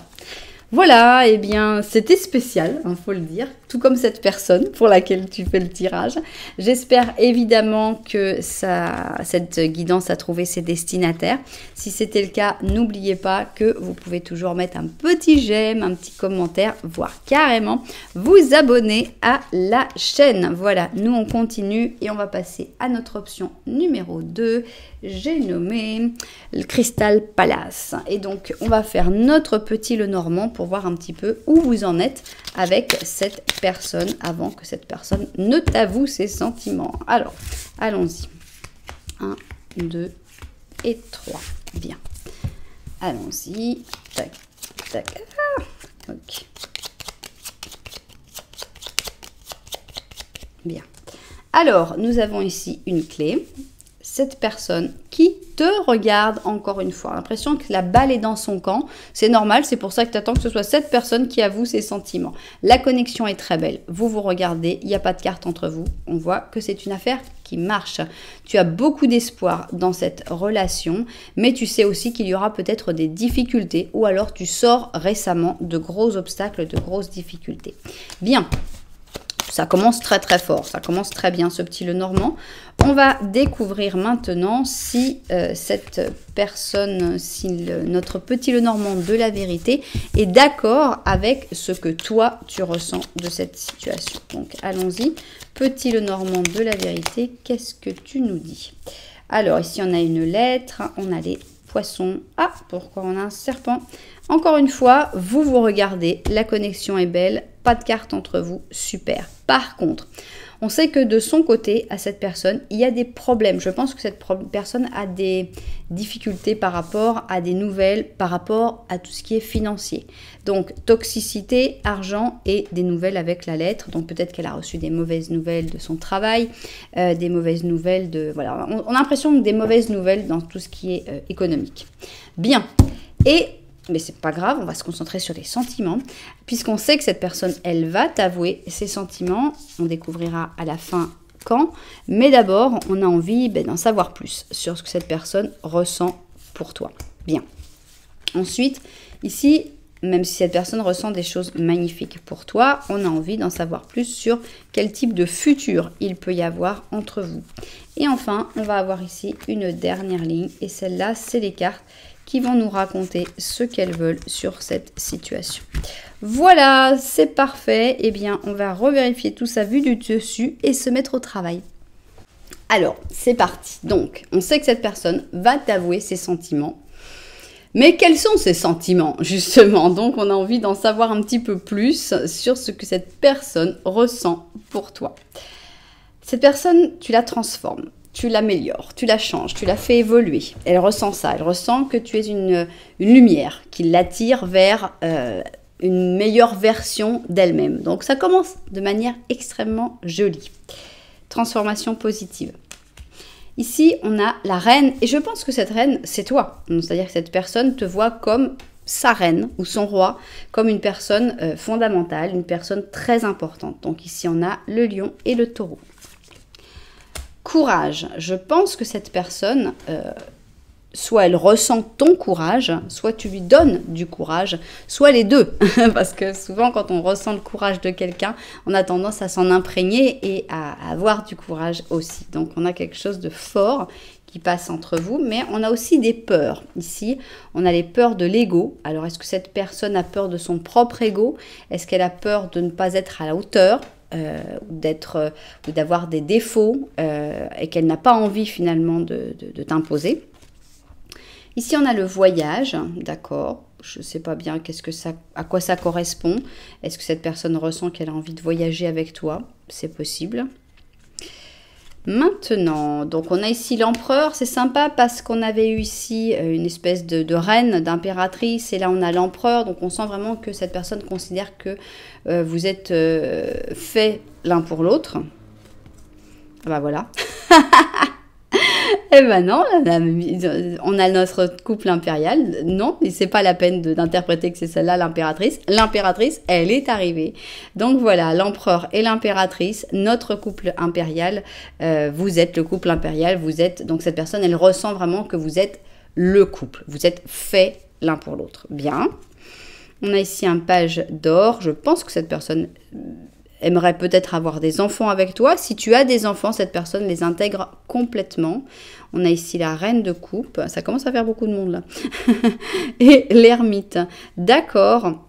Voilà, eh bien, c'était spécial, hein, faut le dire, tout comme cette personne pour laquelle tu fais le tirage. J'espère évidemment que cette guidance a trouvé ses destinataires. Si c'était le cas, n'oubliez pas que vous pouvez toujours mettre un petit j'aime, un petit commentaire, voire carrément vous abonner à la chaîne. Voilà, nous on continue et on va passer à notre option numéro 2. J'ai nommé le Crystal Palace. Et donc, on va faire notre petit Lenormand pour voir un petit peu où vous en êtes avec cette personne avant que cette personne ne t'avoue ses sentiments. Alors, allons-y. 1, 2 et 3. Bien. Allons-y. Tac, tac. Ah, ok. Bien. Alors, nous avons ici une clé. Cette personne qui te regarde encore une fois. L'impression que la balle est dans son camp. C'est normal, c'est pour ça que tu attends que ce soit cette personne qui avoue ses sentiments. La connexion est très belle. Vous vous regardez, il n'y a pas de carte entre vous. On voit que c'est une affaire qui marche. Tu as beaucoup d'espoir dans cette relation, mais tu sais aussi qu'il y aura peut-être des difficultés ou alors tu sors récemment de gros obstacles, de grosses difficultés. Bien. Ça commence très très fort, ça commence très bien ce petit Lenormand. On va découvrir maintenant si cette personne, si notre petit Lenormand de la vérité est d'accord avec ce que toi tu ressens de cette situation. Donc allons-y, petit Lenormand de la vérité, qu'est-ce que tu nous dis? Alors ici on a une lettre, on a les poissons. Ah, pourquoi on a un serpent? Encore une fois, vous regardez, la connexion est belle, pas de carte entre vous, super. Par contre, On sait que de son côté, à cette personne, il y a des problèmes. Je pense que cette personne a des difficultés par rapport à des nouvelles, par rapport à tout ce qui est financier. Donc, toxicité, argent et des nouvelles avec la lettre. Donc, peut-être qu'elle a reçu des mauvaises nouvelles de son travail, des mauvaises nouvelles de... Voilà, on a l'impression que des mauvaises nouvelles dans tout ce qui est économique. Bien. Mais c'est pas grave, on va se concentrer sur les sentiments, puisqu'on sait que cette personne, elle va t'avouer ses sentiments. On découvrira à la fin quand, mais d'abord, on a envie d'en savoir plus sur ce que cette personne ressent pour toi. Bien. Ensuite, ici, même si cette personne ressent des choses magnifiques pour toi, on a envie d'en savoir plus sur quel type de futur il peut y avoir entre vous. Et enfin, on va avoir ici une dernière ligne, et celle-là, c'est les cartes qui vont nous raconter ce qu'elles veulent sur cette situation. Voilà, c'est parfait. Eh bien, on va revérifier tout ça vu du dessus et se mettre au travail. Alors, c'est parti. Donc, on sait que cette personne va t'avouer ses sentiments. Mais quels sont ces sentiments, justement? Donc, on a envie d'en savoir un petit peu plus sur ce que cette personne ressent pour toi. Cette personne, tu la transformes. Tu l'améliores, tu la changes, tu la fais évoluer. Elle ressent ça, elle ressent que tu es une lumière qui l'attire vers une meilleure version d'elle-même. Donc ça commence de manière extrêmement jolie. Transformation positive. Ici, on a la reine, et je pense que cette reine, c'est toi. C'est-à-dire que cette personne te voit comme sa reine ou son roi, comme une personne fondamentale, une personne très importante. Donc ici, on a le lion et le taureau. Courage. Je pense que cette personne, soit elle ressent ton courage, soit tu lui donnes du courage, soit les deux. Parce que souvent, quand on ressent le courage de quelqu'un, on a tendance à s'en imprégner et à avoir du courage aussi. Donc, on a quelque chose de fort qui passe entre vous, mais on a aussi des peurs. Ici, on a les peurs de l'ego. Alors, est-ce que cette personne a peur de son propre ego? Est-ce qu'elle a peur de ne pas être à la hauteur? Ou d'avoir des défauts et qu'elle n'a pas envie finalement de t'imposer. Ici, on a le voyage, d'accord. Je ne sais pas bien à quoi ça correspond. Est-ce que cette personne ressent qu'elle a envie de voyager avec toi? C'est possible. Maintenant, donc on a ici l'empereur, c'est sympa parce qu'on avait eu ici une espèce de reine, d'impératrice, et là on a l'empereur, donc on sent vraiment que cette personne considère que vous êtes faits l'un pour l'autre. Ah bah voilà. Eh ben non, on a notre couple impérial. Non, mais c'est pas la peine d'interpréter que c'est celle-là l'impératrice. L'impératrice, elle est arrivée. Donc voilà, l'empereur et l'impératrice, notre couple impérial. Vous êtes le couple impérial. Vous êtes donc cette personne, elle ressent vraiment que vous êtes le couple. Vous êtes faits l'un pour l'autre. Bien. On a ici un page d'or. Je pense que cette personne aimerait peut-être avoir des enfants avec toi. Si tu as des enfants, cette personne les intègre complètement. On a ici la reine de coupe. Ça commence à faire beaucoup de monde là. Et l'ermite. D'accord.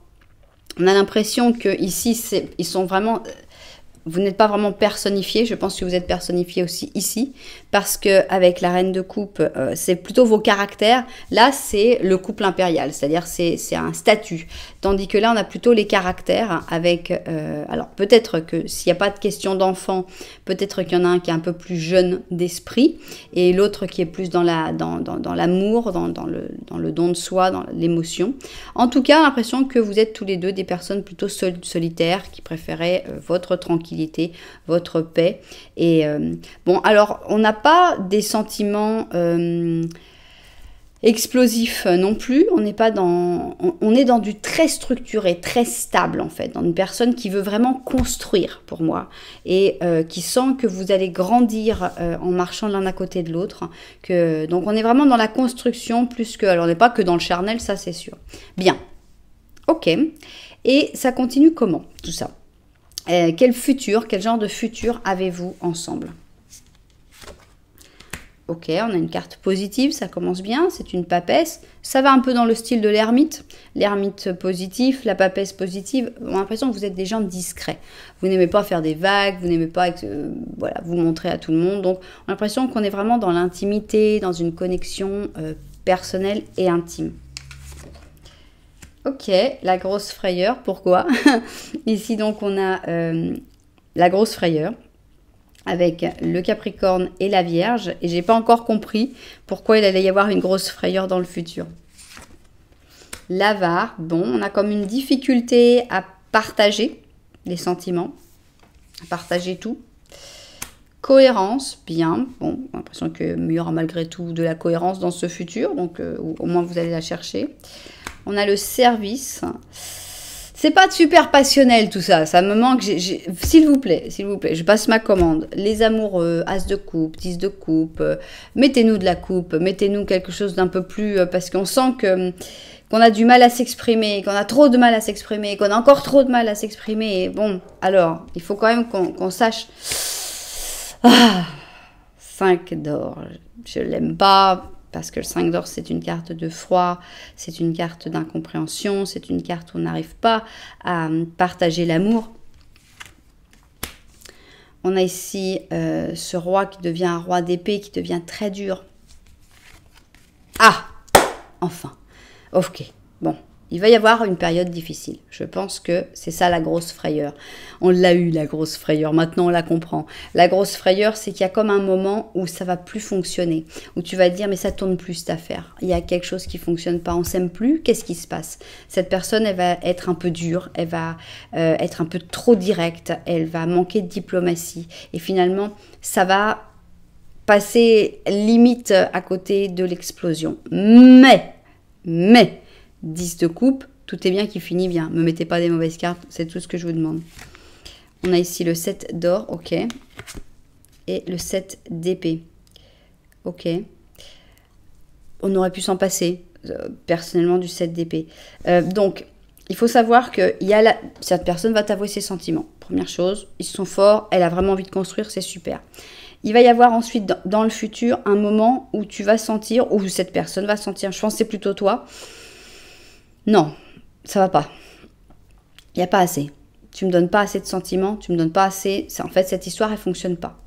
On a l'impression que ici, ils sont vraiment... Vous n'êtes pas vraiment personnifié, je pense que vous êtes personnifié aussi ici, parce qu'avec la reine de coupe, c'est plutôt vos caractères. Là, c'est le couple impérial, c'est-à-dire c'est un statut. Tandis que là, on a plutôt les caractères avec... alors, peut-être que s'il n'y a pas de question d'enfant, peut-être qu'il y en a un qui est un peu plus jeune d'esprit, et l'autre qui est plus dans l'amour, dans le don de soi, dans l'émotion. En tout cas, l'impression que vous êtes tous les deux des personnes plutôt solitaires, qui préféraient votre tranquillité, votre paix. Et bon, alors, on n'a pas des sentiments explosifs non plus. On n'est pas dans... On est dans du très structuré, très stable en fait. Dans une personne qui veut vraiment construire pour moi. Et qui sent que vous allez grandir en marchant l'un à côté de l'autre. Donc, on est vraiment dans la construction plus que... Alors, on n'est pas que dans le charnel, ça c'est sûr. Bien. Ok. Et ça continue comment, tout ça? Quel genre de futur avez-vous ensemble? Ok, on a une carte positive, ça commence bien, c'est une papesse. Ça va un peu dans le style de l'ermite. L'ermite positif, la papesse positive. On a l'impression que vous êtes des gens discrets. Vous n'aimez pas faire des vagues, vous n'aimez pas vous montrer à tout le monde. Donc, on a l'impression qu'on est vraiment dans l'intimité, dans une connexion personnelle et intime. Ok, la grosse frayeur, pourquoi? Ici, donc, on a la grosse frayeur. avec le Capricorne et la Vierge. Et j'ai pas encore compris pourquoi il allait y avoir une grosse frayeur dans le futur. L'Avare, bon, on a comme une difficulté à partager les sentiments, à partager tout. Cohérence, bien, bon, j'ai l'impression qu'il y aura malgré tout de la cohérence dans ce futur, donc au moins vous allez la chercher. On a le service. C'est pas super passionnel tout ça, ça me manque, s'il vous plaît, je passe ma commande. Les amoureux, As de coupe, 10 de coupe, mettez-nous de la coupe, mettez-nous quelque chose d'un peu plus, parce qu'on sent qu'on a du mal à s'exprimer, qu'on a trop de mal à s'exprimer, qu'on a encore trop de mal à s'exprimer. Bon, alors, il faut quand même qu'on sache... Ah, 5 d'or, je l'aime pas... Parce que le 5 d'or, c'est une carte de froid, c'est une carte d'incompréhension, c'est une carte où on n'arrive pas à partager l'amour. On a ici ce roi qui devient un roi d'épée, qui devient très dur. Ah, enfin, ok, bon. Il va y avoir une période difficile. Je pense que c'est ça la grosse frayeur. On l'a eu, la grosse frayeur. Maintenant, on la comprend. La grosse frayeur, c'est qu'il y a comme un moment où ça va plus fonctionner. Où tu vas dire, mais ça tourne plus cette affaire. Il y a quelque chose qui fonctionne pas. On s'aime plus. Qu'est-ce qui se passe? Cette personne, elle va être un peu dure. Elle va être un peu trop directe. Elle va manquer de diplomatie. Et finalement, ça va passer limite à côté de l'explosion. Mais... 10 de coupe, tout est bien qui finit bien. Ne me mettez pas des mauvaises cartes, c'est tout ce que je vous demande. On a ici le 7 d'or, ok. Et le 7 d'épée. Ok. On aurait pu s'en passer, personnellement, du 7 d'épée. Donc, il faut savoir que cette personne va t'avouer ses sentiments. Première chose, ils sont forts, elle a vraiment envie de construire, c'est super. Il va y avoir ensuite, dans le futur, un moment où tu vas sentir, où cette personne va sentir, je pense que c'est plutôt toi, non, ça va pas. Il n'y a pas assez. Tu me donnes pas assez de sentiments, tu me donnes pas assez... En fait, cette histoire, elle fonctionne pas.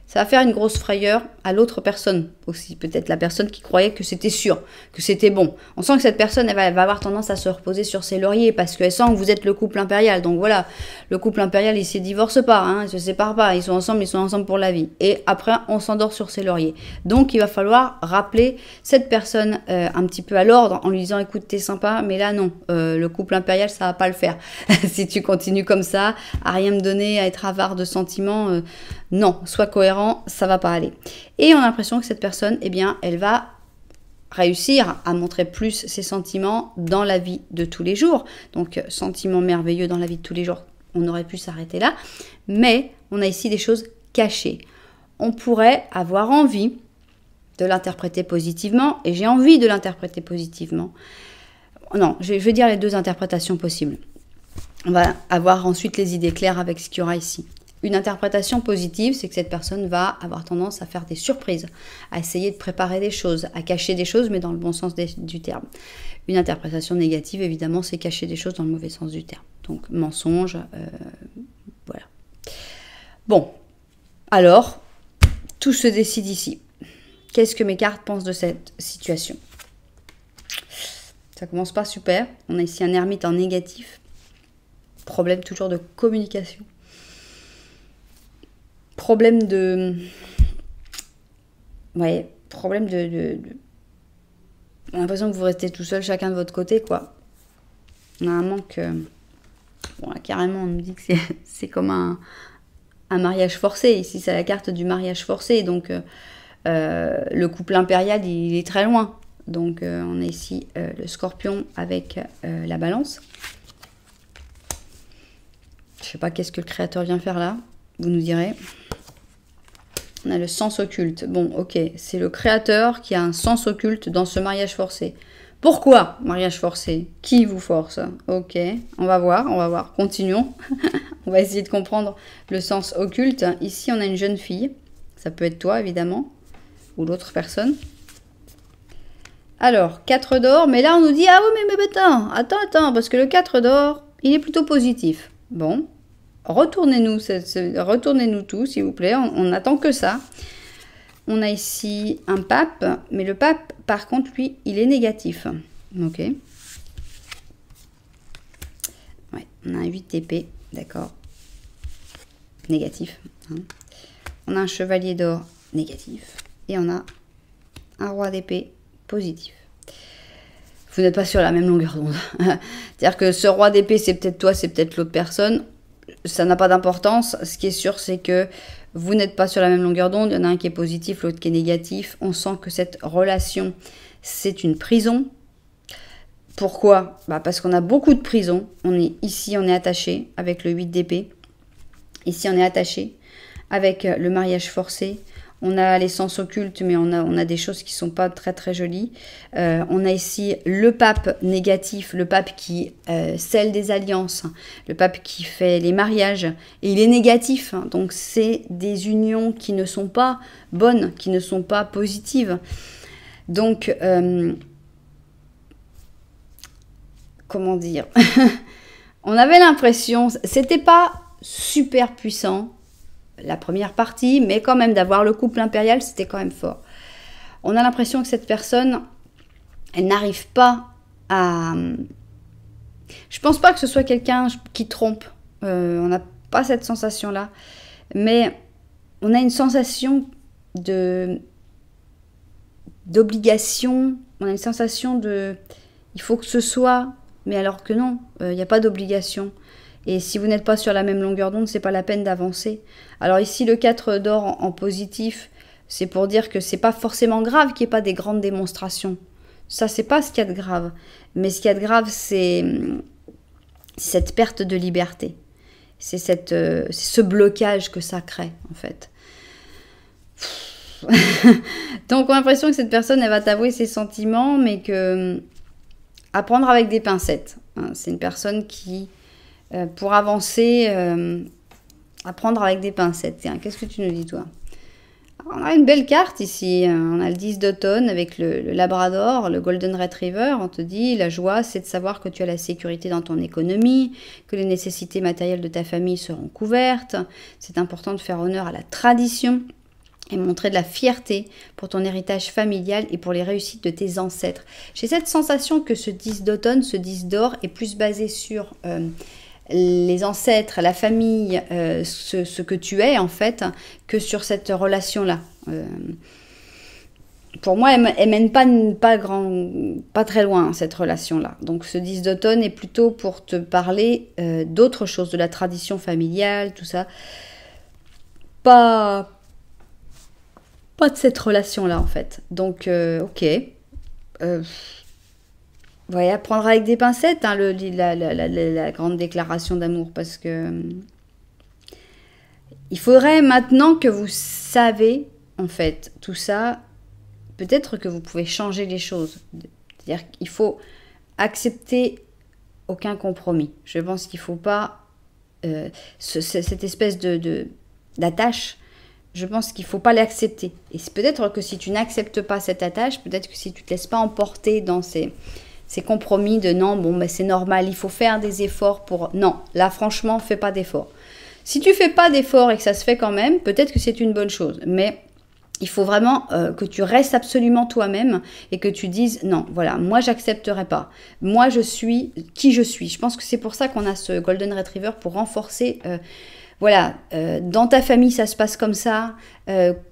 Ça va faire une grosse frayeur à l'autre personne aussi. Peut-être la personne qui croyait que c'était sûr, que c'était bon. On sent que cette personne, elle va avoir tendance à se reposer sur ses lauriers parce qu'elle sent que vous êtes le couple impérial. Donc voilà, le couple impérial, il ne se divorce pas, hein, il ne se sépare pas. Ils sont ensemble pour la vie. Et après, on s'endort sur ses lauriers. Donc il va falloir rappeler cette personne un petit peu à l'ordre en lui disant, écoute, t'es sympa, mais là non, le couple impérial, ça va pas le faire. Si tu continues comme ça, à rien me donner, à être avare de sentiments... non, sois cohérent, ça va pas aller. Et on a l'impression que cette personne, eh bien, elle va réussir à montrer plus ses sentiments dans la vie de tous les jours. Donc, sentiments merveilleux dans la vie de tous les jours, on aurait pu s'arrêter là. Mais on a ici des choses cachées. On pourrait avoir envie de l'interpréter positivement, et j'ai envie de l'interpréter positivement. Non, je vais dire les deux interprétations possibles. On va avoir ensuite les idées claires avec ce qu'il y aura ici. Une interprétation positive, c'est que cette personne va avoir tendance à faire des surprises, à essayer de préparer des choses, à cacher des choses, mais dans le bon sens du terme. Une interprétation négative, évidemment, c'est cacher des choses dans le mauvais sens du terme. Donc, mensonge, voilà. Bon, alors, tout se décide ici. Qu'est-ce que mes cartes pensent de cette situation? Ça commence pas super. On a ici un ermite en négatif. Problème toujours de communication. Problème de... Ouais, problème de... On a l'impression que vous restez tout seul, chacun de votre côté, quoi. On a un manque... Bon, là, carrément, on nous dit que c'est comme un mariage forcé. Ici, c'est la carte du mariage forcé. Donc, le couple impérial, il est très loin. Donc, on a ici le scorpion avec la balance. Je sais pas qu'est-ce que le créateur vient faire là. Vous nous direz. On a le sens occulte. Bon, ok, c'est le créateur qui a un sens occulte dans ce mariage forcé. Pourquoi mariage forcé? Qui vous force? Ok, on va voir. Continuons. On va essayer de comprendre le sens occulte. Ici, on a une jeune fille. Ça peut être toi, évidemment, ou l'autre personne. Alors, 4 d'or. Mais là, on nous dit, ah oui, mais attends, parce que le 4 d'or, il est plutôt positif. Bon. Retournez-nous tout, s'il vous plaît. On n'attend que ça. On a ici un pape, mais le pape, par contre, lui, il est négatif. Ok. Ouais, on a un 8 épée, d'accord. Négatif. Hein. on a un chevalier d'or négatif. Et on a un roi d'épée positif. Vous n'êtes pas sur la même longueur d'onde. C'est-à-dire que ce roi d'épée, c'est peut-être toi, c'est peut-être l'autre personne. Ça n'a pas d'importance. Ce qui est sûr, c'est que vous n'êtes pas sur la même longueur d'onde. Il y en a un qui est positif, l'autre qui est négatif. On sent que cette relation, c'est une prison. Pourquoi? Parce qu'on a beaucoup de prisons. Ici, on est attaché avec le 8 d'épée. Ici, on est attaché avec le mariage forcé. On a les sens occultes, mais on a des choses qui ne sont pas très très jolies. On a ici le pape négatif, le pape qui scelle des alliances, le pape qui fait les mariages. Et il est négatif, hein, donc c'est des unions qui ne sont pas bonnes, qui ne sont pas positives. Donc, comment dire? On avait l'impression, c'était pas super puissant, la première partie, mais quand même d'avoir le couple impérial, c'était quand même fort. On a l'impression que cette personne, elle n'arrive pas à... Je pense pas que ce soit quelqu'un qui trompe. On n'a pas cette sensation-là. Mais on a une sensation d'obligation. On a une sensation de... Il faut que ce soit... Mais alors que non, il n'y a pas d'obligation. Et si vous n'êtes pas sur la même longueur d'onde, c'est pas la peine d'avancer. Alors ici, le 4 d'or en positif, c'est pour dire que c'est pas forcément grave qu'il n'y ait pas des grandes démonstrations. Ça, c'est pas ce qu'il y a de grave. Mais ce qu'il y a de grave, c'est cette perte de liberté. C'est ce blocage que ça crée, en fait. Donc, on a l'impression que cette personne, elle va t'avouer ses sentiments, mais que... à prendre avec des pincettes. C'est une personne qui... pour avancer, à prendre avec des pincettes. Tiens, qu'est-ce que tu nous dis, toi? Alors, on a une belle carte ici. On a le 10 d'automne avec le Labrador, le Golden Retriever. On te dit, la joie, c'est de savoir que tu as la sécurité dans ton économie, que les nécessités matérielles de ta famille seront couvertes. C'est important de faire honneur à la tradition et montrer de la fierté pour ton héritage familial et pour les réussites de tes ancêtres. J'ai cette sensation que ce 10 d'automne, ce 10 d'or, est plus basé sur... les ancêtres, la famille, ce que tu es en fait, que sur cette relation-là. Pour moi, elle mène pas très loin, cette relation-là. Donc ce 10 d'automne est plutôt pour te parler d'autre chose, de la tradition familiale, tout ça. Pas de cette relation-là en fait. Donc, ok. Ouais, à prendre avec des pincettes, hein, la grande déclaration d'amour, parce que il faudrait maintenant que vous savez, en fait, tout ça, peut-être que vous pouvez changer les choses. C'est-à-dire qu'il faut accepter aucun compromis. Je pense qu'il ne faut pas cette espèce d'attache. Je pense qu'il ne faut pas l'accepter. Et c'est peut-être que si tu n'acceptes pas cette attache, peut-être que si tu ne te laisses pas emporter dans ces compromis de non, bon, mais c'est normal, il faut faire des efforts pour... Non, là, franchement, fais pas d'efforts. Si tu fais pas d'efforts et que ça se fait quand même, peut-être que c'est une bonne chose. Mais il faut vraiment que tu restes absolument toi-même et que tu dises non, voilà, moi, j'accepterai pas. Moi, je suis qui je suis. Je pense que c'est pour ça qu'on a ce Golden Retriever pour renforcer... Voilà, dans ta famille, ça se passe comme ça.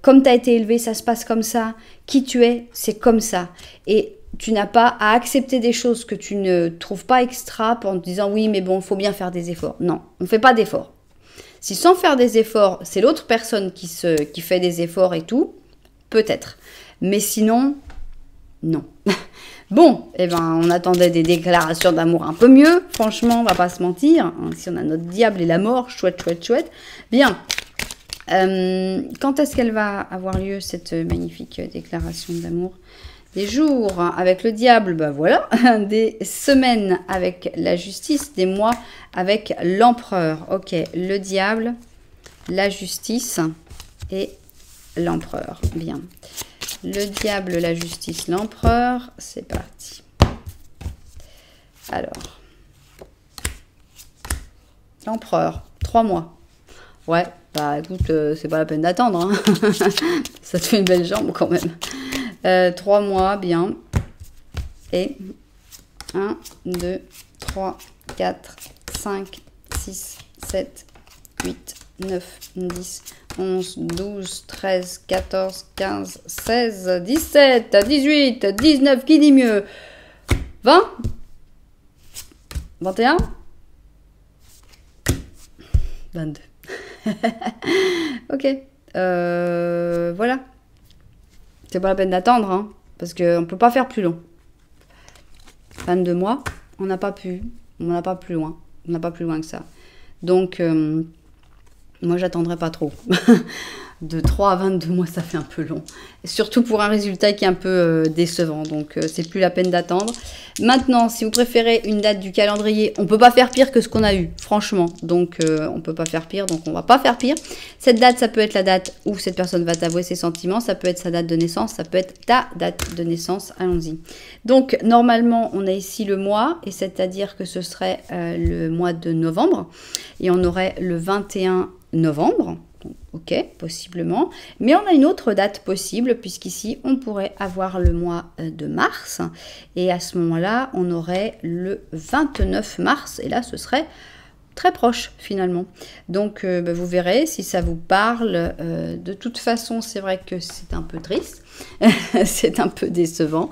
Comme tu as été élevé, ça se passe comme ça. Qui tu es, c'est comme ça. Et tu n'as pas à accepter des choses que tu ne trouves pas extra en te disant oui, mais bon, il faut bien faire des efforts. Non, on ne fait pas d'efforts. Si sans faire des efforts, c'est l'autre personne qui fait des efforts et tout, peut-être. Mais sinon, non. Bon, eh ben, on attendait des déclarations d'amour un peu mieux. Franchement, on va pas se mentir. Si on a notre diable et la mort, chouette, chouette, chouette. Bien. Quand est-ce qu'elle va avoir lieu, cette magnifique déclaration d'amour? Des jours avec le diable, ben voilà. Des semaines avec la justice, des mois avec l'empereur. Ok, le diable, la justice et l'empereur. Bien. Le diable, la justice, l'empereur. C'est parti. Alors. L'empereur. 3 mois. Ouais, bah écoute, c'est pas la peine d'attendre. Hein. Ça te fait une belle jambe quand même. 3 mois, bien. Et 1, 2, 3, 4, 5, 6, 7, 8, 9, 10, 11, 12, 13, 14, 15, 16, 17, 18, 19, qui dit mieux? 20, 21, 22. Ok, voilà. C'est pas la peine d'attendre, hein, parce qu'on ne peut pas faire plus long. 22 mois, on n'a pas pu, on n'a pas plus loin. On n'a pas plus loin que ça. Donc, moi, j'attendrai pas trop. De 3 à 22 mois, ça fait un peu long. Et surtout pour un résultat qui est un peu décevant. Donc, c'est plus la peine d'attendre. Maintenant, si vous préférez une date du calendrier, on peut pas faire pire que ce qu'on a eu, franchement. Donc, on peut pas faire pire, donc on va pas faire pire. Cette date, ça peut être la date où cette personne va t'avouer ses sentiments. Ça peut être sa date de naissance. Ça peut être ta date de naissance. Allons-y. Donc, normalement, on a ici le mois. Et c'est-à-dire que ce serait le mois de novembre. Et on aurait le 21 novembre. Ok, possiblement. Mais on a une autre date possible, puisqu'ici, on pourrait avoir le mois de mars. Et à ce moment-là, on aurait le 29 mars. Et là, ce serait très proche, finalement. Donc, vous verrez si ça vous parle. De toute façon, c'est vrai que c'est un peu triste. C'est un peu décevant.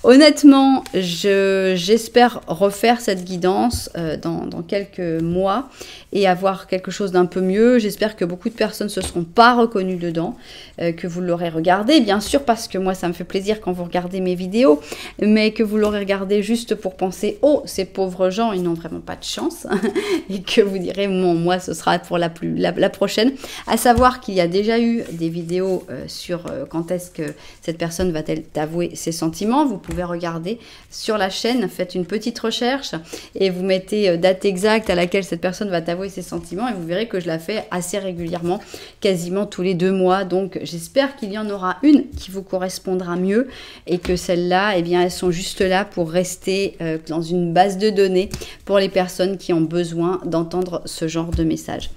Honnêtement, j'espère refaire cette guidance dans quelques mois et avoir quelque chose d'un peu mieux. J'espère que beaucoup de personnes ne se seront pas reconnues dedans, que vous l'aurez regardé, bien sûr, parce que moi, ça me fait plaisir quand vous regardez mes vidéos, mais que vous l'aurez regardé juste pour penser « Oh, ces pauvres gens, ils n'ont vraiment pas de chance !» et que vous direz bon, « Moi, ce sera pour la prochaine ». À savoir qu'il y a déjà eu des vidéos sur quand est-ce que cette personne va-t-elle t'avouer ses sentiments. Vous pouvez regarder sur la chaîne, faites une petite recherche et vous mettez date exacte à laquelle cette personne va t'avouer ses sentiments et vous verrez que je la fais assez régulièrement, quasiment tous les 2 mois. Donc j'espère qu'il y en aura une qui vous correspondra mieux et que celles-là, eh bien, elles sont juste là pour rester dans une base de données pour les personnes qui ont besoin d'entendre ce genre de message.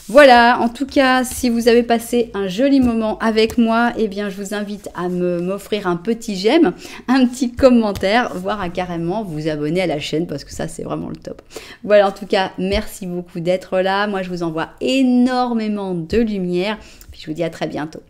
Voilà, en tout cas, si vous avez passé un joli moment avec moi, eh bien, je vous invite à m'offrir un petit j'aime, un petit commentaire, voire à carrément vous abonner à la chaîne parce que ça, c'est vraiment le top. Voilà, en tout cas, merci beaucoup d'être là. Moi, je vous envoie énormément de lumière. Puis je vous dis à très bientôt.